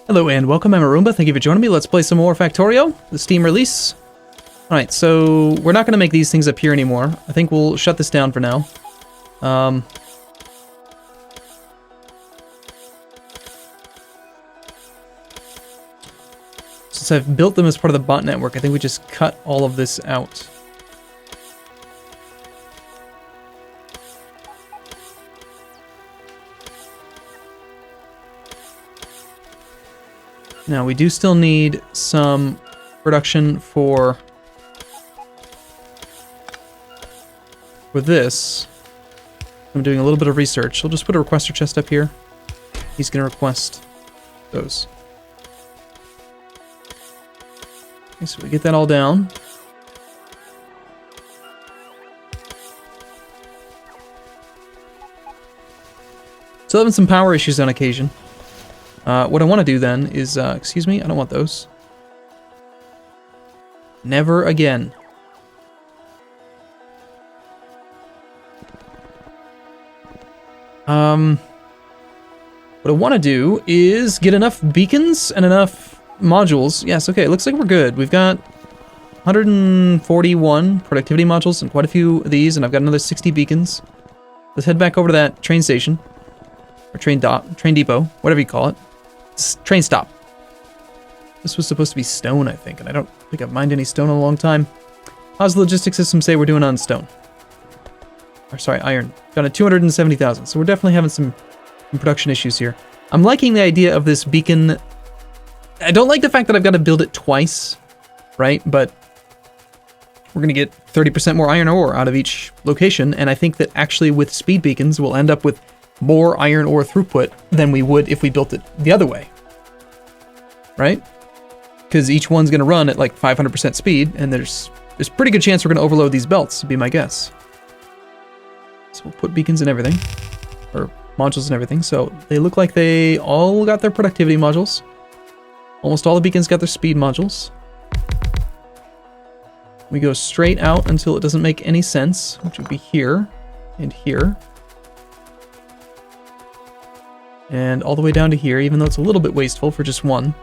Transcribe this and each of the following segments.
Hello and welcome, I'm Arumba. Thank you for joining me. Let's play some more Factorio, the Steam release. Alright, so we're not going to make these things appear anymore. I think we'll shut this down for now. Since I've built them as part of the bot network, I think we just cut all of this out. Now, we do still need some production for this. I'm doing a little bit of research. I'll just put a requester chest up here. He's going to request those. Okay, so we get that all down. Still having some power issues on occasion. What I want to do then is, excuse me, I don't want those. Never again. What I want to do is get enough beacons and enough modules. Yes, okay, it looks like we're good. We've got 141 productivity modules and quite a few of these, and I've got another 60 beacons. Let's head back over to that train station. Or train depot, whatever you call it. Train stop. This was supposed to be stone, I think, and I don't think I've mined any stone in a long time. How's the logistics system say we're doing on stone? Or sorry, iron. Got a 270,000, so we're definitely having some production issues here. I'm liking the idea of this beacon. I don't like the fact that I've got to build it twice, right? But we're going to get 30% more iron ore out of each location, and I think that actually with speed beacons, we'll end up with more iron ore throughput than we would if we built it the other way, right? Because each one's going to run at like 500% speed, and there's pretty good chance we're going to overload these belts, would be my guess. So we'll put beacons and everything, or modules and everything. So they look like they all got their productivity modules. Almost all the beacons got their speed modules. We go straight out until it doesn't make any sense, which would be here and here. And all the way down to here, even though it's a little bit wasteful for just one.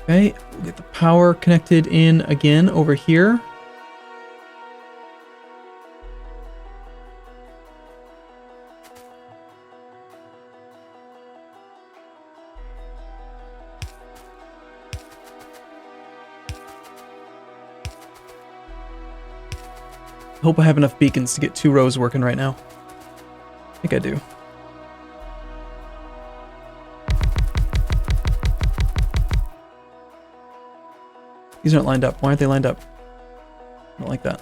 Okay, we'll get the power connected in again over here. Hope I have enough beacons to get 2 rows working right now. I think I do. These aren't lined up. Why aren't they lined up? I don't like that.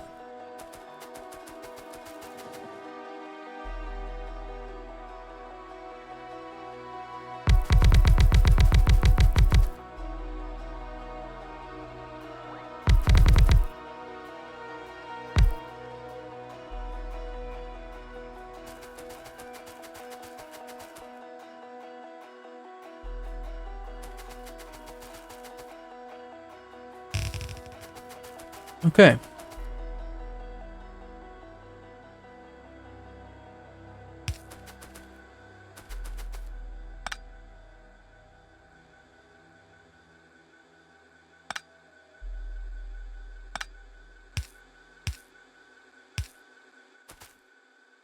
Okay.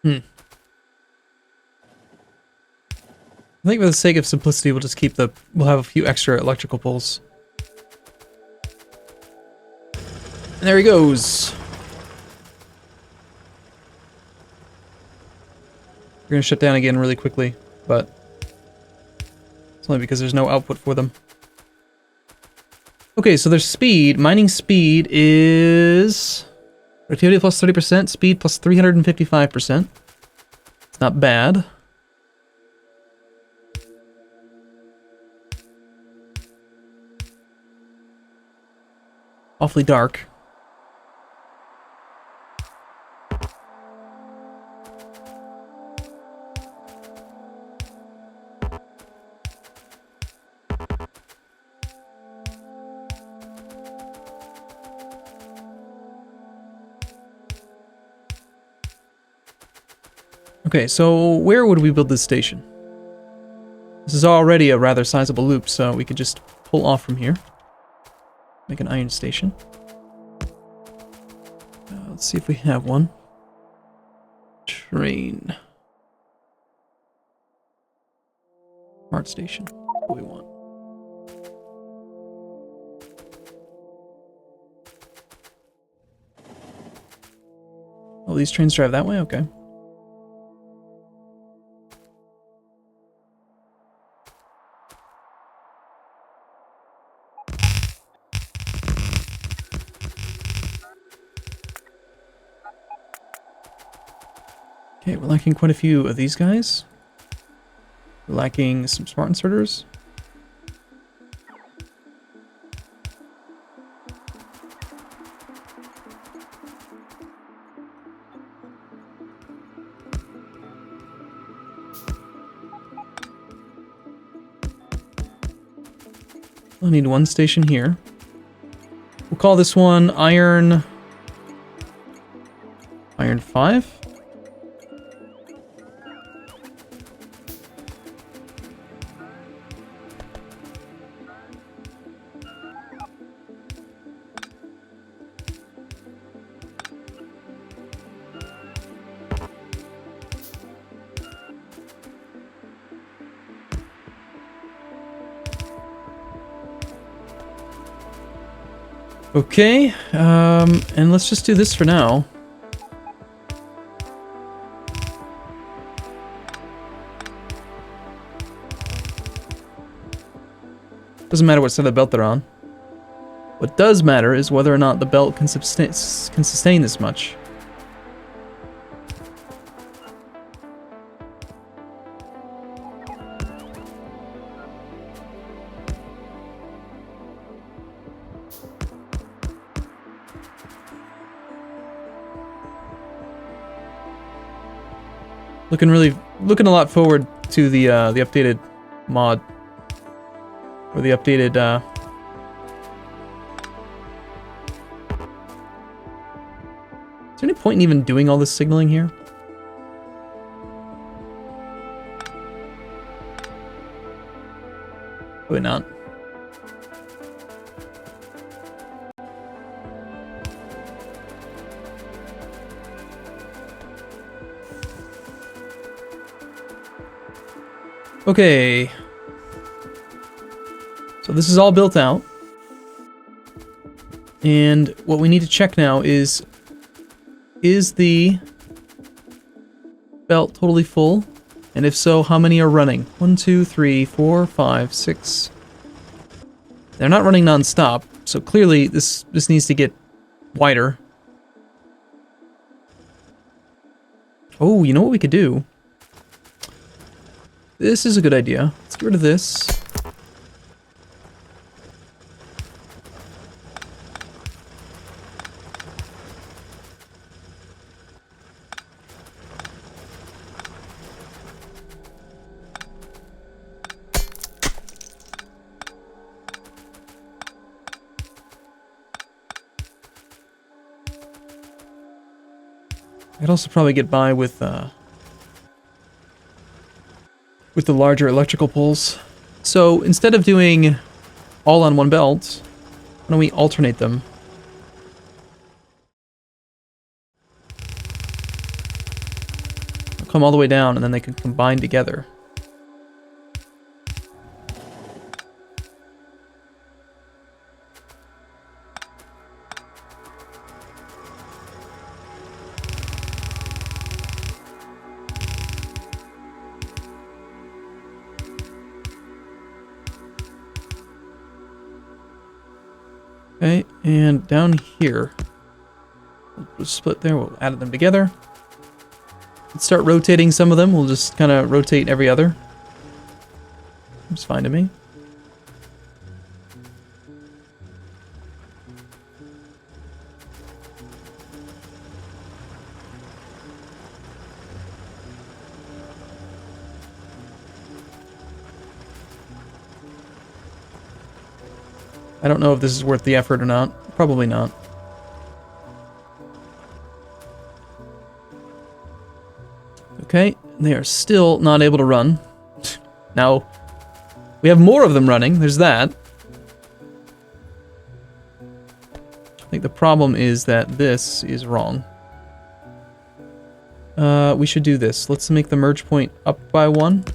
I think for the sake of simplicity, we'll just keep we'll have a few extra electrical poles. And there he goes. We're going to shut down again really quickly, but it's only because there's no output for them. Okay, so their speed, mining speed is productivity plus 30%, speed plus 355%. It's not bad. Awfully dark. Okay, so where would we build this station? This is already a rather sizable loop, so we could just pull off from here. Make an iron station. Let's see if we have one. Train. Smart station. What do we want? Oh, these trains drive that way? Okay. Okay, we're lacking quite a few of these guys. We're lacking some smart inserters. I'll need one station here. We'll call this one Iron 5. Okay, and let's just do this for now. Doesn't matter what side of the belt they're on. What does matter is whether or not the belt can sustain this much. Looking a lot forward to the updated mod, or the updated Is there any point in even doing all this signaling here? Probably not. Okay. So this is all built out. And what we need to check now is the belt totally full? And if so, how many are running? 1, 2, 3, 4, 5, 6. They're not running non-stop, so clearly this needs to get wider. Oh, you know what we could do? This is a good idea. Let's get rid of this. I could also probably get by with the larger electrical poles. So instead of doing all on one belt, why don't we alternate them? They'll come all the way down and then they can combine together. Okay, and down here, we'll split there, we'll add them together. Let's start rotating some of them, we'll just kind of rotate every other. Seems fine to me. I don't know if this is worth the effort or not. Probably not. Okay, they are still not able to run. Now, we have more of them running, there's that. I think the problem is that this is wrong. We should do this. Let's make the merge point up by 1.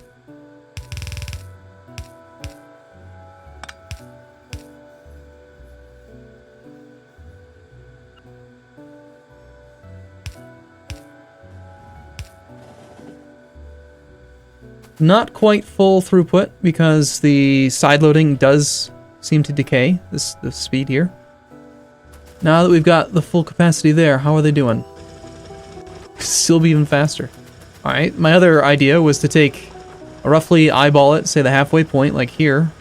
Not quite full throughput because the side loading does seem to decay the speed here. Now that we've got the full capacity there, how are they doing? Still be even faster. Alright, my other idea was to take a roughly eyeball it, say the halfway point, like here.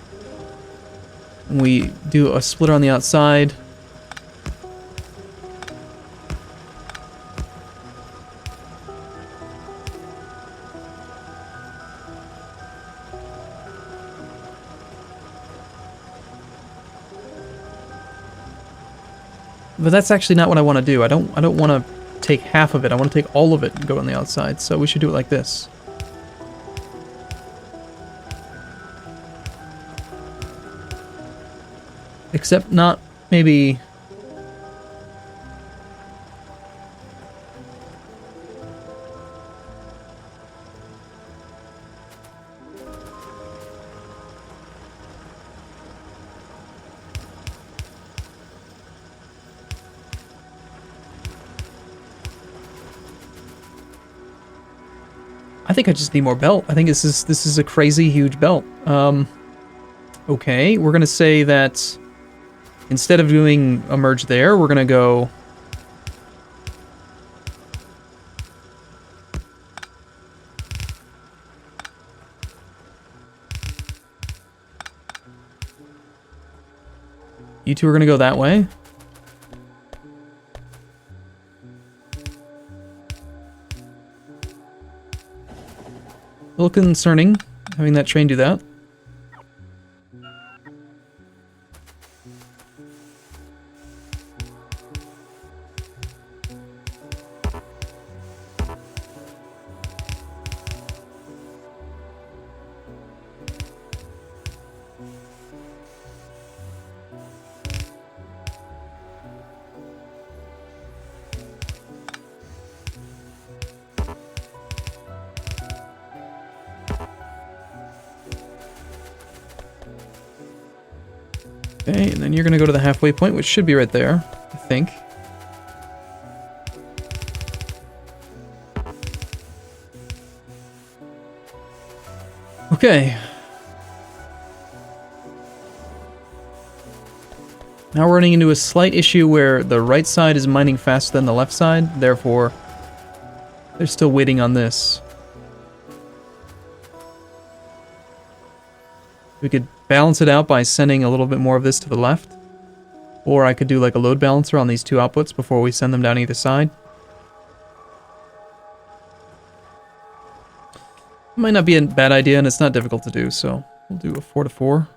And we do a splitter on the outside. But that's actually not what I want to do. I don't want to take half of it. I want to take all of it and go on the outside. So we should do it like this. Except not maybe... I think I just need more belt. I think this is a crazy huge belt. Okay, we're gonna say that instead of doing a merge there, we're gonna go you two are gonna go that way. A little concerning having that train do that. Okay, and then you're gonna go to the halfway point, which should be right there, I think. Okay. Now we're running into a slight issue where the right side is mining faster than the left side, therefore they're still waiting on this. We could balance it out by sending a little bit more of this to the left. Or I could do like a load balancer on these two outputs before we send them down either side. Might not be a bad idea, and it's not difficult to do, so we'll do a 4 to 4.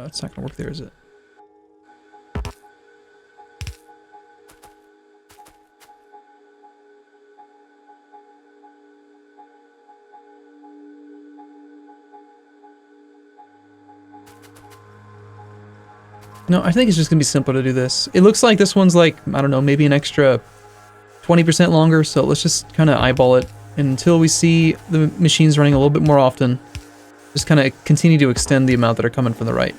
It's not gonna work there, is it? No, I think it's just gonna be simpler to do this. It looks like this one's like, I don't know, maybe an extra 20% longer, so let's just kind of eyeball it until we see the machines running a little bit more often. Just kind of continue to extend the amount that are coming from the right.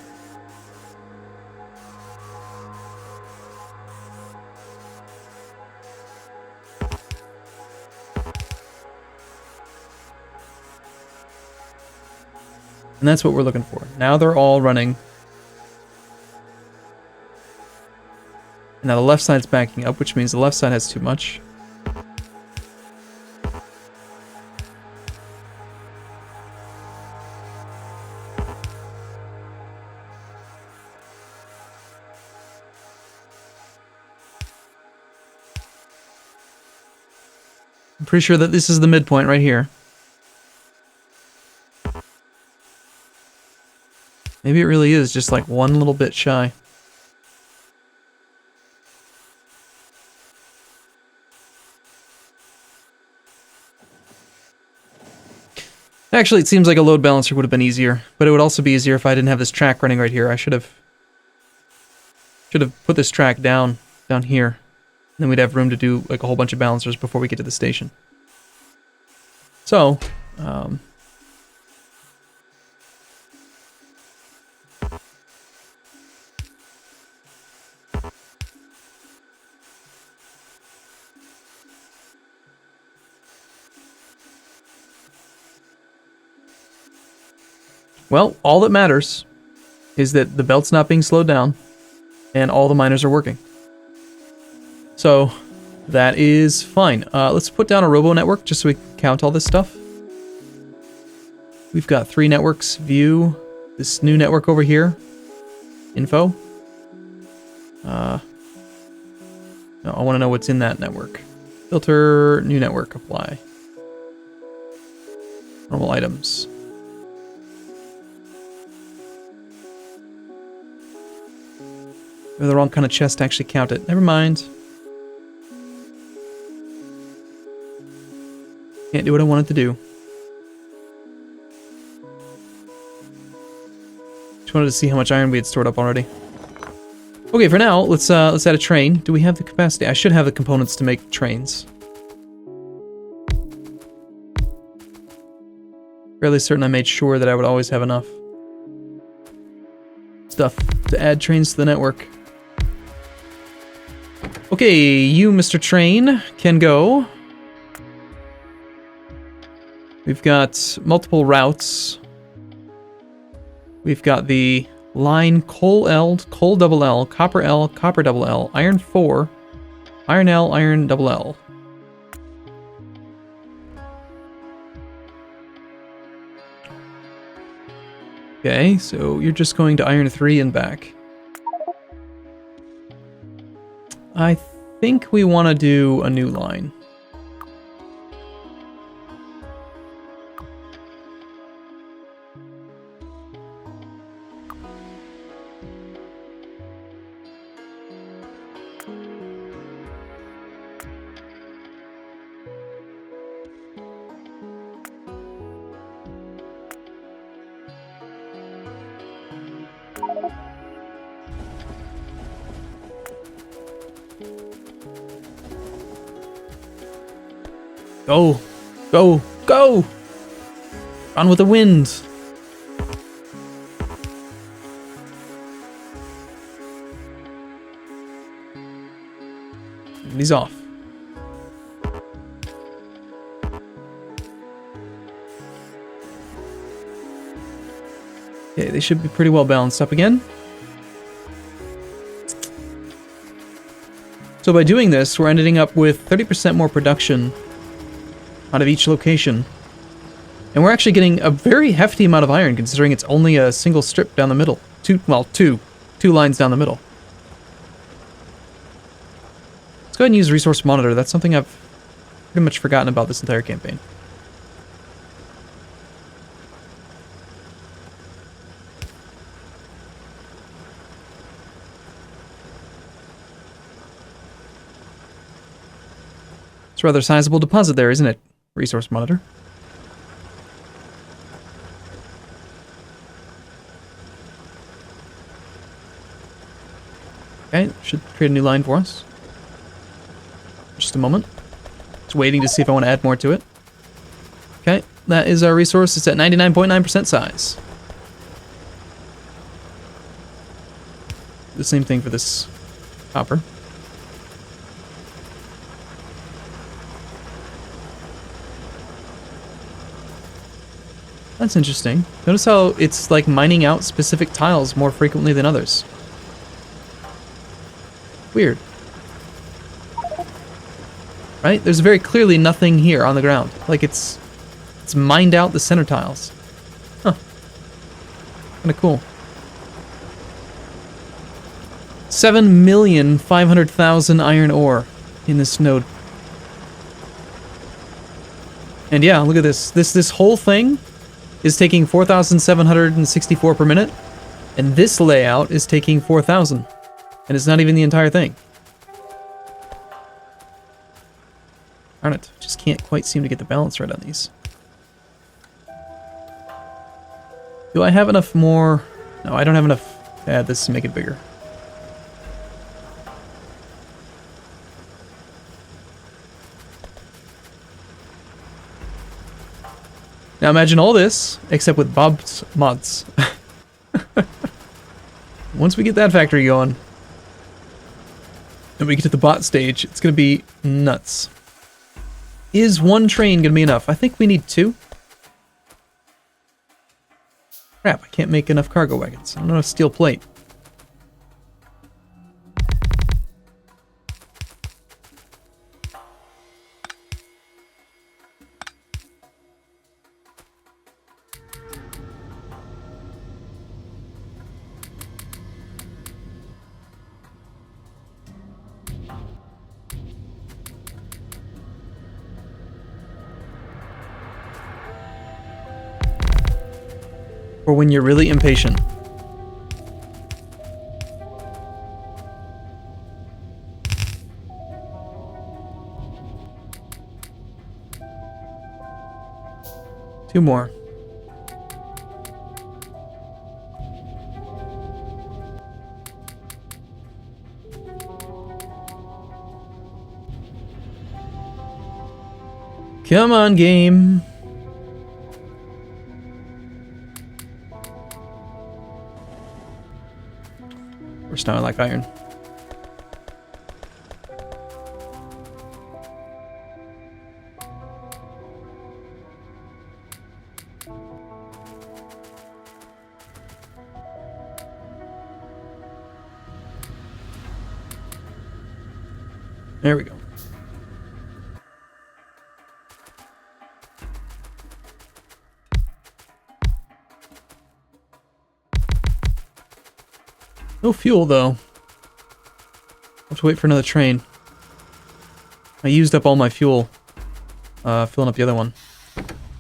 And that's what we're looking for. Now they're all running. Now the left side's backing up, which means the left side has too much. I'm pretty sure that this is the midpoint right here. Maybe it really is just like one little bit shy. Actually, it seems like a load balancer would have been easier, but it would also be easier if I didn't have this track running right here. I should have put this track down here. Then we'd have room to do like a whole bunch of balancers before we get to the station. So, well, all that matters is that the belt's not being slowed down and all the miners are working. So that is fine. Let's put down a robo network just so we can count all this stuff. We've got 3 networks, view, this new network over here, info. No, I want to know what's in that network. Filter, new network, apply. Normal items. We have the wrong kind of chest to actually count it. Never mind. Can't do what I wanted to do. Just wanted to see how much iron we had stored up already. Okay, for now, let's add a train. Do we have the capacity? I should have the components to make trains. Fairly certain I made sure that I would always have enough stuff to add trains to the network. Okay, you, Mr. Train, can go. We've got multiple routes. We've got the line coal L, coal double L, copper double L, iron 4, iron L, iron double L. Okay, so you're just going to iron 3 and back. I think we want to do a new line. Go! Go! Go! On with the wind! And he's off. Okay, they should be pretty well balanced up again. So by doing this, we're ending up with 30% more production out of each location. And we're actually getting a very hefty amount of iron, considering it's only a single strip down the middle. Two lines down the middle. Let's go ahead and use Resource Monitor. That's something I've pretty much forgotten about this entire campaign. It's a rather sizable deposit there, isn't it? Resource Monitor. Okay, should create a new line for us. Just a moment. Just waiting to see if I want to add more to it. Okay, that is our resource. It's at 99.9% size. The same thing for this copper. That's interesting. Notice how it's like mining out specific tiles more frequently than others. Weird. Right? There's very clearly nothing here on the ground. Like it's mined out the center tiles. Huh. Kinda cool. 7,500,000 iron ore in this node. And yeah, look at this. This whole thing is taking 4,764 per minute, and this layout is taking 4,000, and it's not even the entire thing. Darn it, just can't quite seem to get the balance right on these. Do I have enough more? No, I don't have enough to add this to make it bigger. Now imagine all this, except with Bob's mods. Once we get that factory going, and we get to the bot stage, it's going to be nuts. Is one train going to be enough? I think we need 2. Crap, I can't make enough cargo wagons. I don't have enough steel plate. Or when you're really impatient. Two more. Come on, game. We're now I like iron. There we go. No fuel, though. I'll have to wait for another train. I used up all my fuel, filling up the other one.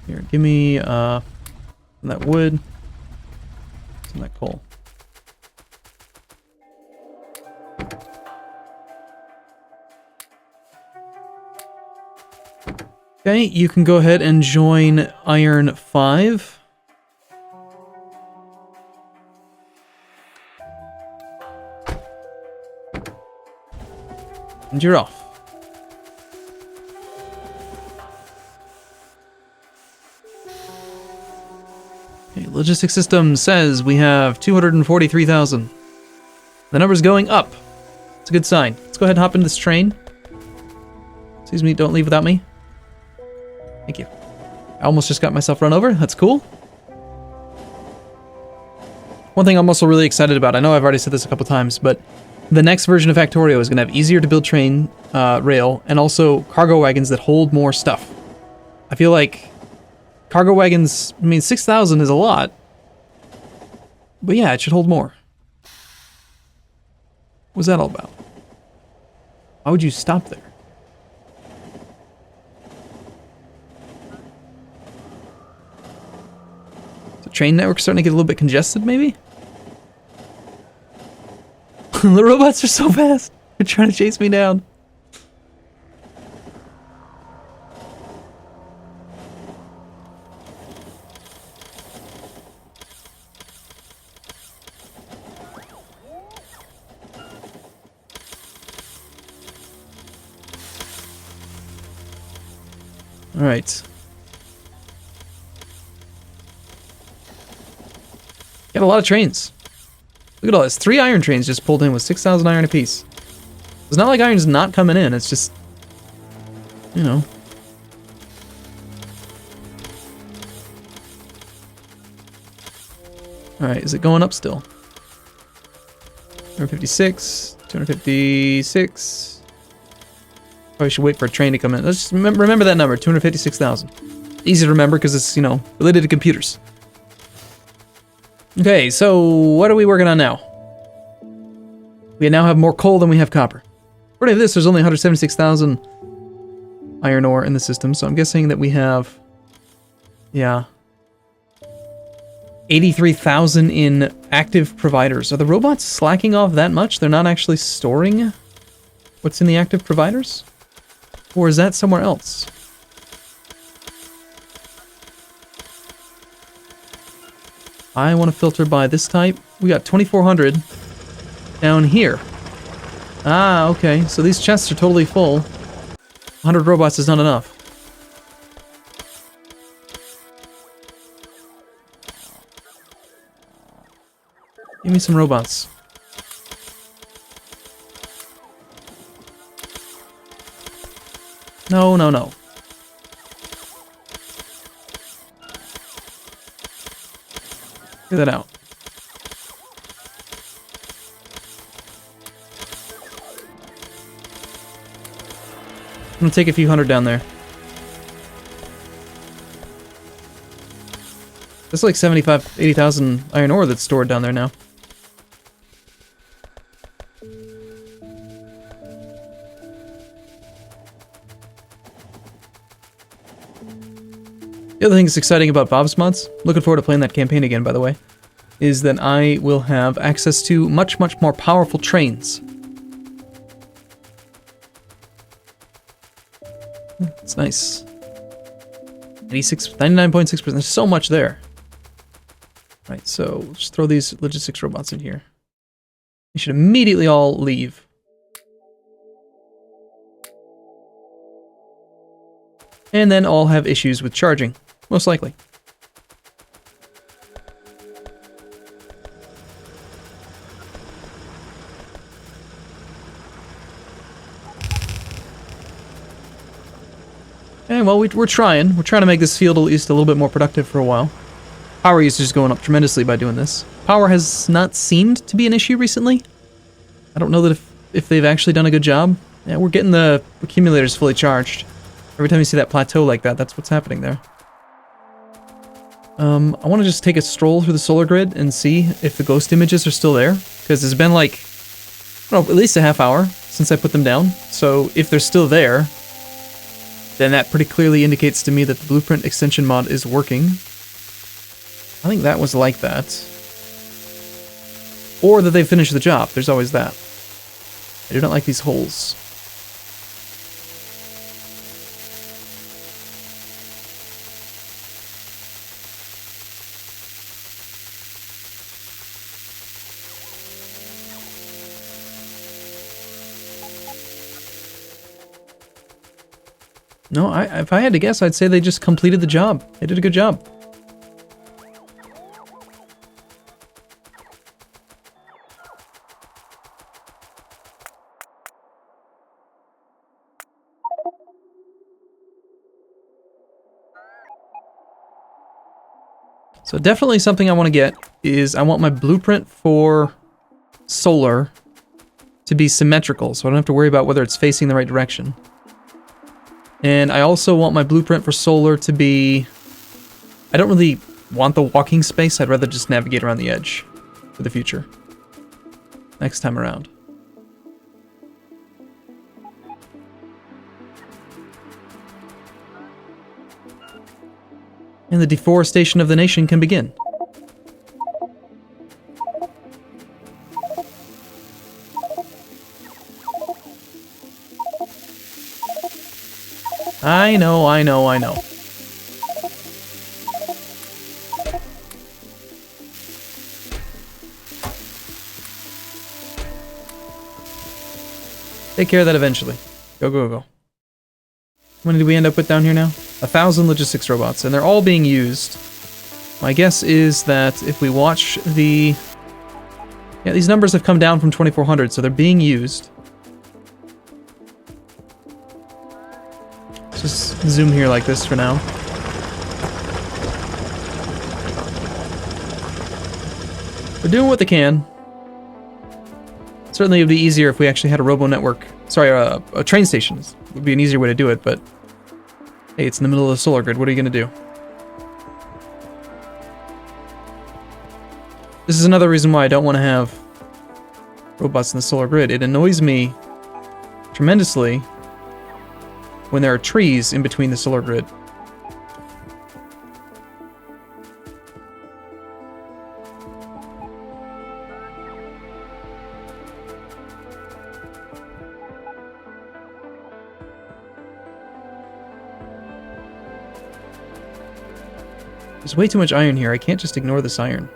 Here, give me that wood, some of that coal. Okay, you can go ahead and join Iron 5. And you're off. Okay, logistics system says we have 243,000. The number's going up. It's a good sign. Let's go ahead and hop into this train. Excuse me, don't leave without me. Thank you. I almost just got myself run over. That's cool. One thing I'm also really excited about, I know I've already said this a couple times, but the next version of Factorio is going to have easier to build train rail and also cargo wagons that hold more stuff. I feel like cargo wagons, I mean, 6,000 is a lot, but yeah, it should hold more. What's that all about? Why would you stop there? The train network's starting to get a little bit congested, maybe? The robots are so fast. They're trying to chase me down. All right. Got a lot of trains. Look at all this. 3 iron trains just pulled in with 6,000 iron apiece. It's not like iron's not coming in. It's just, you know. Alright, is it going up still? 256, 256. Probably should wait for a train to come in. Let's just remember that number, 256,000. Easy to remember because it's, you know, related to computers. Okay, so what are we working on now? We now have more coal than we have copper. According to this, there's only 176,000 iron ore in the system, so I'm guessing that we have Yeah. 83,000 in active providers. Are the robots slacking off that much? They're not actually storing what's in the active providers? Or is that somewhere else? I want to filter by this type. We got 2,400 down here. Ah, okay. So these chests are totally full. 100 robots is not enough. Give me some robots. No, no, no. Figure that out. I'm gonna take a few hundred down there. There's like 80,000 iron ore that's stored down there now. The other thing that's exciting about Bob's Mods, looking forward to playing that campaign again, by the way, is that I will have access to much, much more powerful trains. It's nice. 99.6%. There's so much there. Right, so just throw these logistics robots in here. They should immediately all leave. And then all have issues with charging. Most likely. Okay, well, we're trying. We're trying to make this field at least a little bit more productive for a while. Power usage is going up tremendously by doing this. Power has not seemed to be an issue recently. I don't know that if they've actually done a good job. Yeah, we're getting the accumulators fully charged. Every time you see that plateau like that, that's what's happening there. I want to just take a stroll through the solar grid and see if the ghost images are still there. Because it's been like, I don't know, at least a half hour since I put them down. So if they're still there, then that pretty clearly indicates to me that the blueprint extension mod is working. I think that was like that. Or that they finished the job. There's always that. I do not like these holes. No, if I had to guess, I'd say they just completed the job. They did a good job. So definitely something I want to get is I want my blueprint for solar to be symmetrical, so I don't have to worry about whether it's facing the right direction. And I also want my blueprint for solar to be... I don't really want the walking space, I'd rather just navigate around the edge for the future. Next time around. And the deforestation of the nation can begin. I know, I know, I know. Take care of that eventually. Go, go, go. How many did we end up with down here now? 1,000 logistics robots, and they're all being used. My guess is that if we watch the... Yeah, these numbers have come down from 2,400, so they're being used. Just zoom here like this for now. They're doing what they can. Certainly it would be easier if we actually had a robo network. Sorry, a train station. It would be an easier way to do it, but... Hey, it's in the middle of the solar grid. What are you going to do? This is another reason why I don't want to have robots in the solar grid. It annoys me tremendously when there are trees in between the solar grid. There's way too much iron here. I can't just ignore this iron.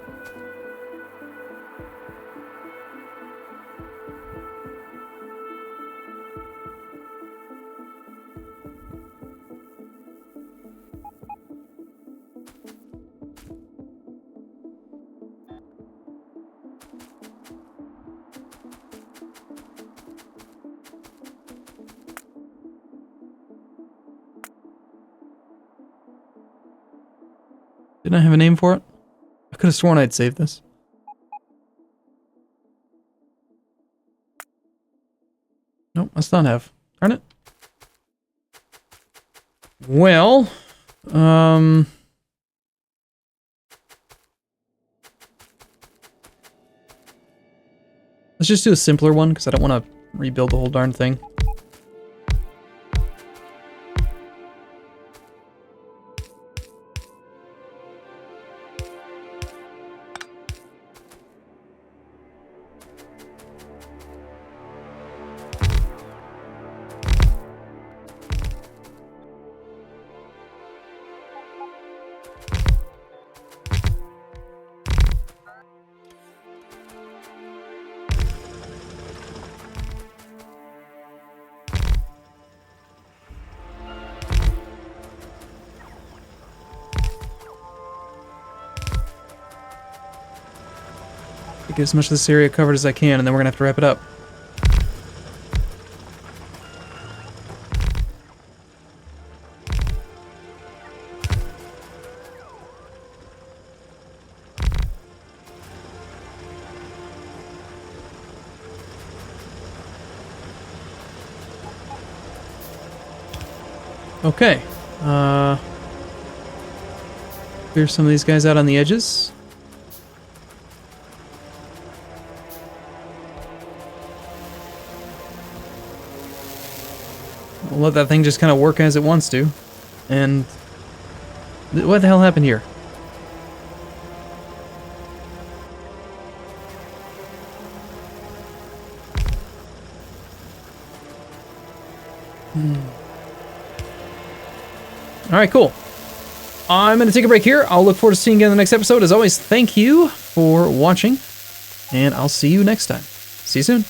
Didn't I have a name for it? I could have sworn I'd saved this. Nope, must not have. Darn it. Well, let's just do a simpler one, because I don't want to rebuild the whole darn thing. Get as much of this area covered as I can, and then we're gonna have to wrap it up. Okay. Clear some of these guys out on the edges. We'll let that thing just kind of work as it wants to. And what the hell happened here? Alright, cool. I'm going to take a break here. I'll look forward to seeing you in the next episode. As always, thank you for watching, and I'll see you next time. See you soon.